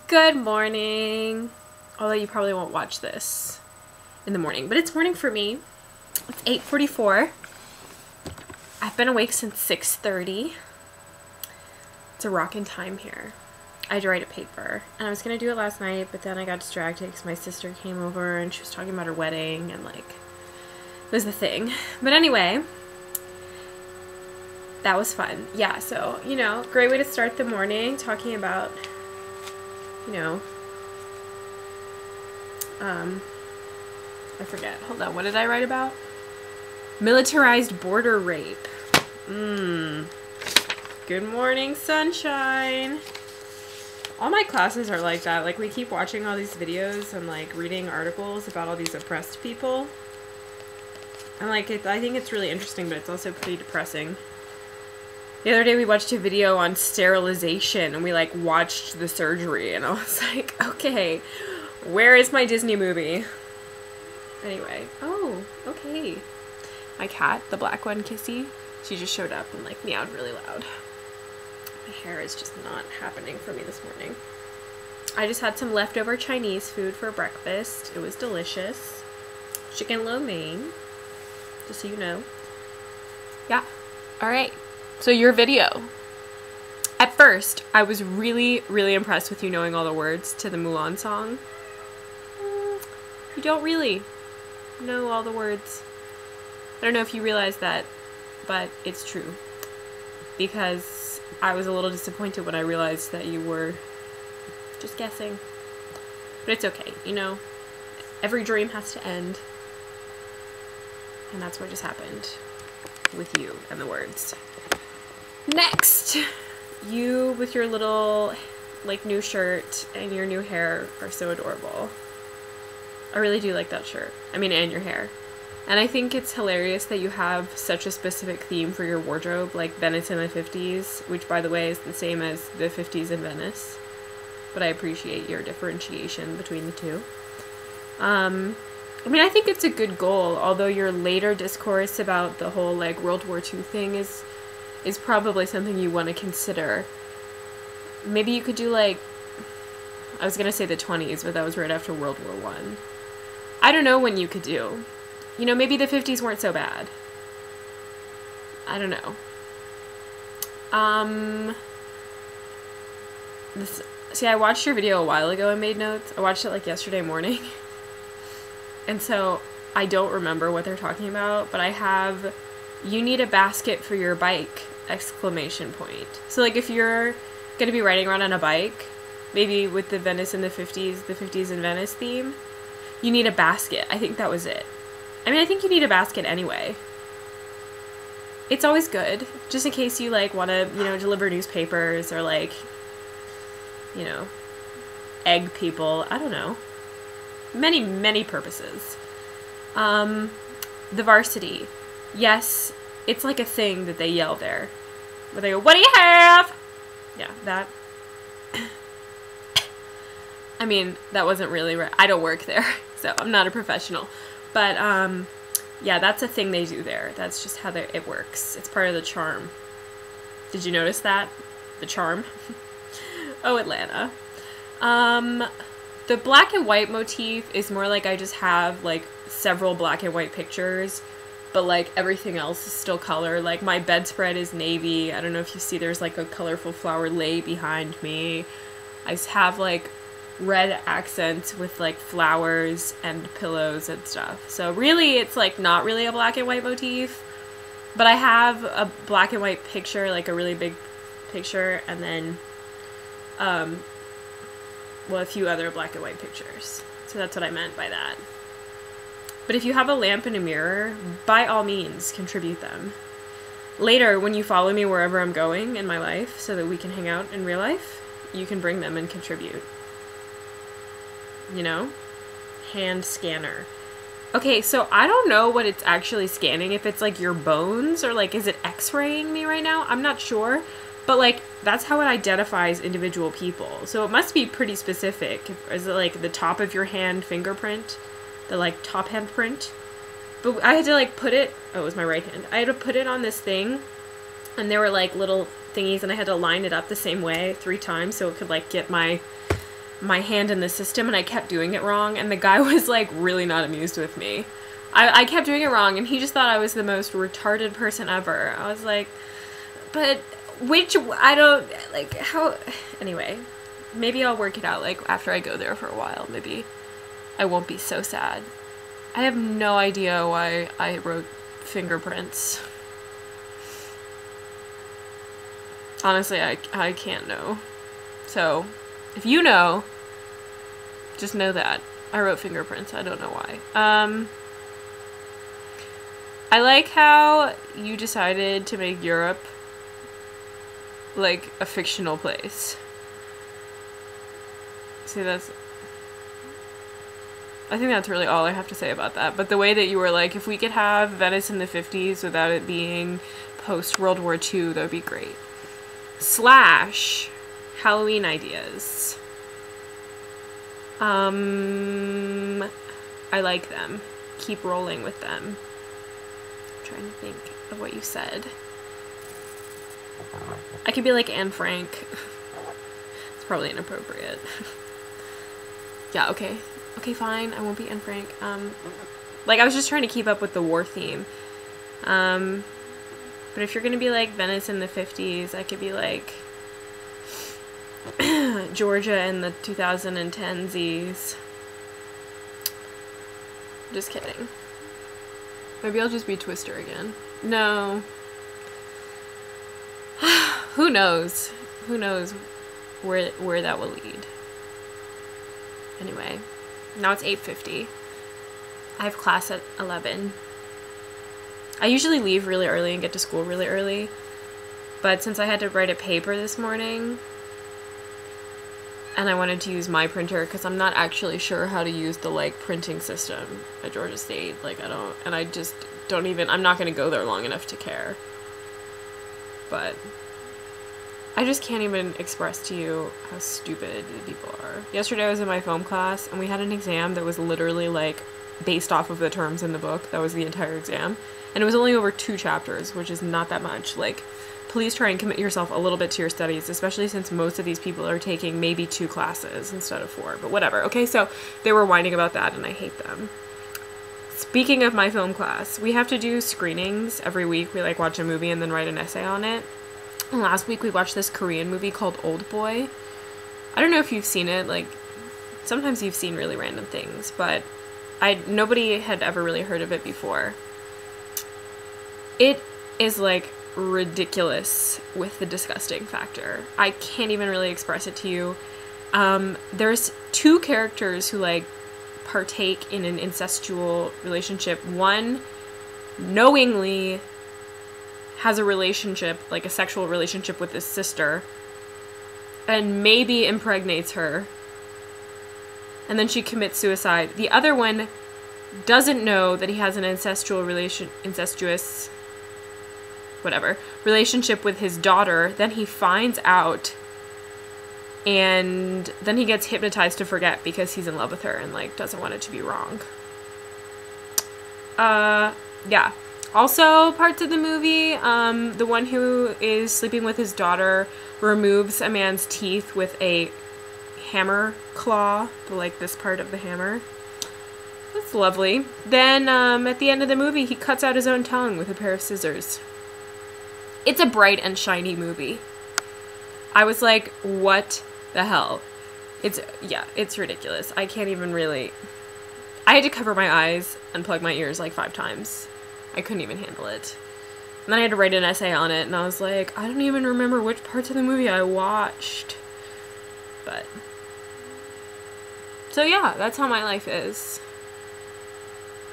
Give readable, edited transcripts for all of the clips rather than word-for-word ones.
Good morning. Although you probably won't watch this in the morning, but it's morning for me. It's 8:44. I've been awake since 6:30. It's a rockin' time here. I had to write a paper, and I was gonna do it last night, but then I got distracted because my sister came over and she was talking about her wedding, and like, it was the thing. But anyway, that was fun. Yeah, so, you know, great way to start the morning, talking about, you know, I forget. Hold on, what did I write about? Militarized border rape. Good morning, sunshine. All my classes are like that. Like, we keep watching all these videos and like reading articles about all these oppressed people. And like, I think it's really interesting, but it's also pretty depressing. The other day we watched a video on sterilization and we like watched the surgery and I was like, okay, where is my Disney movie? Anyway, oh, okay. My cat, the black one, Kissy, she just showed up and like meowed really loud. My hair is just not happening for me this morning. I just had some leftover Chinese food for breakfast. It was delicious. Chicken lo mein, just so you know. Yeah, all right. So your video. At first, I was really, really impressed with you knowing all the words to the Mulan song. You don't really know all the words. I don't know if you realize that, but it's true. Because I was a little disappointed when I realized that you were just guessing. But it's okay, you know? Every dream has to end. And that's what just happened with you and the words. Next! You with your little, like, new shirt and your new hair are so adorable. I really do like that shirt. I mean, and your hair. And I think it's hilarious that you have such a specific theme for your wardrobe, like Venice in the 50s, which, by the way, is the same as the 50s in Venice. But I appreciate your differentiation between the two. I mean, I think it's a good goal, although your later discourse about the whole, like, World War II thing is probably something you want to consider. Maybe you could do, like, I was going to say the 20s, but that was right after World War I. I don't know when you could do. You know, maybe the 50s weren't so bad. I don't know. See, I watched your video a while ago and made notes. I watched it, like, yesterday morning. And so I don't remember what they're talking about, but I have, you need a basket for your bike, exclamation point. So, like, if you're going to be riding around on a bike, maybe with the Venice in the 50s in Venice theme, you need a basket. I think that was it. I mean, I think you need a basket anyway. It's always good, just in case you, like, want to, you know, deliver newspapers or, like, you know, egg people. I don't know. Many, many purposes. The varsity. Yes, it's like a thing that they yell there. Where they go, what do you have? Yeah, that. I mean, that wasn't really right. I don't work there, so I'm not a professional. But, yeah, that's a thing they do there. That's just how it works. It's part of the charm. Did you notice that? The charm? Oh, Atlanta. The black and white motif is more like I just have, like, several black and white pictures, but, like, everything else is still color. Like, my bedspread is navy. I don't know if you see there's, like, a colorful flower lei behind me. I have, like, red accents with, like, flowers and pillows and stuff. So really, it's, like, not really a black and white motif, but I have a black and white picture, like a really big picture, and then, well, a few other black and white pictures. So that's what I meant by that. But if you have a lamp and a mirror, by all means, contribute them. Later, when you follow me wherever I'm going in my life, so that we can hang out in real life, you can bring them and contribute. You know? Hand scanner. Okay, so I don't know what it's actually scanning, if it's like your bones, or like, is it x-raying me right now? I'm not sure. But, like, that's how it identifies individual people. So it must be pretty specific. Is it, like, the top of your hand fingerprint? The, like, top hand print? But I had to, like, put it... Oh, it was my right hand. I had to put it on this thing. And there were, like, little thingies, and I had to line it up the same way 3 times so it could, like, get my my hand in the system and I kept doing it wrong, and the guy was like really not amused with me. I kept doing it wrong and he just thought I was the most retarded person ever. I was like, but I don't, like, how, anyway, maybe I'll work it out, like, after I go there for a while. Maybe I won't be so sad. I have no idea why I wrote fingerprints. Honestly, I can't know. So, if you know, just know that. I wrote fingerprints. I don't know why. I like how you decided to make Europe like a fictional place. See, I think that's really all I have to say about that. But the way that you were like, if we could have Venice in the 50s without it being post World War II, that would be great. Slash Halloween ideas. I like them. Keep rolling with them. I'm trying to think of what you said. I could be like Anne Frank. It's probably inappropriate. Yeah, okay. Okay, fine. I won't be Anne Frank. Like, I was just trying to keep up with the war theme. But if you're gonna be like Venice in the 50s, I could be like Georgia in the 2010s. Just kidding. Maybe I'll just be Twister again. No. Who knows? Who knows where that will lead. Anyway, now it's 8:50. I have class at 11. I usually leave really early and get to school really early, but since I had to write a paper this morning and I wanted to use my printer because I'm not actually sure how to use the like printing system at Georgia State, like I just don't even, I'm not going to go there long enough to care. But I just can't even express to you how stupid people are. Yesterday I was in my film class and we had an exam that was literally like based off of the terms in the book. That was the entire exam. And it was only over 2 chapters, which is not that much. Like, please try and commit yourself a little bit to your studies, especially since most of these people are taking maybe 2 classes instead of 4, but whatever. Okay, so they were whining about that and I hate them. Speaking of my film class, we have to do screenings every week. We like watch a movie and then write an essay on it. And last week we watched this Korean movie called Old Boy. I don't know if you've seen it, like, sometimes you've seen really random things, but nobody had ever really heard of it before. It is like ridiculous with the disgusting factor. I can't even really express it to you. There's 2 characters who like partake in an incestual relationship. One knowingly has a relationship, like a sexual relationship with his sister, and maybe impregnates her, and then she commits suicide. The other one doesn't know that he has an incestuous relationship with his daughter. Then he finds out, and then he gets hypnotized to forget because he's in love with her and like doesn't want it to be wrong. Yeah. Also, parts of the movie, the one who is sleeping with his daughter removes a man's teeth with a hammer claw, like this part of the hammer. That's lovely. Then, at the end of the movie, he cuts out his own tongue with a pair of scissors. It's a bright and shiny movie. I was like, what the hell? It's ridiculous. I can't even really... I had to cover my eyes and plug my ears like 5 times. I couldn't even handle it. And then I had to write an essay on it, and I was like, I don't even remember which parts of the movie I watched. But... so yeah, that's how my life is.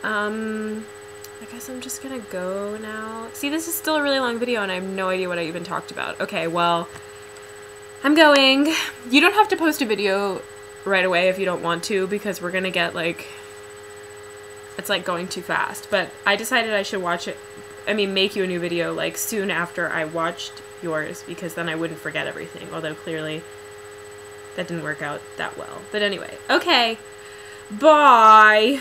I guess I'm just gonna go now. See, this is still a really long video and I have no idea what I even talked about. Okay, well, I'm going. You don't have to post a video right away if you don't want to, because we're gonna get like, it's like going too fast. But I decided I should make you a new video like soon after I watched yours, because then I wouldn't forget everything, although clearly that didn't work out that well. But anyway, okay, bye!